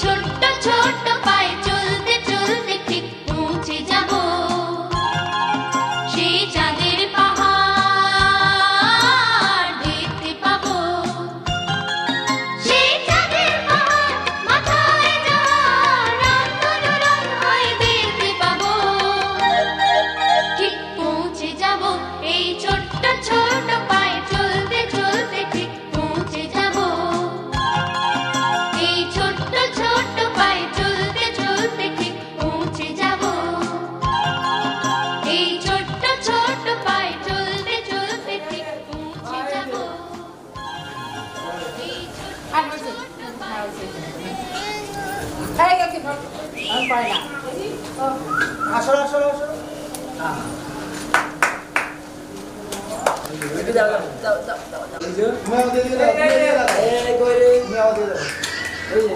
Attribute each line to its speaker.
Speaker 1: ছোট্ট ছোট্ট পায়ে চলতে চলতে ঠিক পৌঁছে যাব সেই চাঁদের পাহাড় দেখতে পাবো। সেই চাঁদের পাহাড় মাথায় যাওয়ার রং হয়ে দেখতে পাবো। ঠিক পৌঁছে যাব এই ছোট্ট ছোট্ট পায়ে চলতে চলতে ঠিক পৌঁছে যাব এই ছোট্ট ছোট্ট পায়ে চলতে চলতে ঠিক পৌঁছে যাব এই ছোট্ট ছোট্ট পায়ে চলতে চলতে ঠিক পৌঁছে যাব এই
Speaker 2: আর হয়েছে হয়ে গেছে আমি পারি না
Speaker 3: আসো আসো আসো
Speaker 2: দাও দাও দাও দাও
Speaker 3: मैं दे दे रहा हूं मैं दे दे रहा हूं
Speaker 2: এই কই রে
Speaker 3: मैं दे दे रहा हूं
Speaker 2: এই যে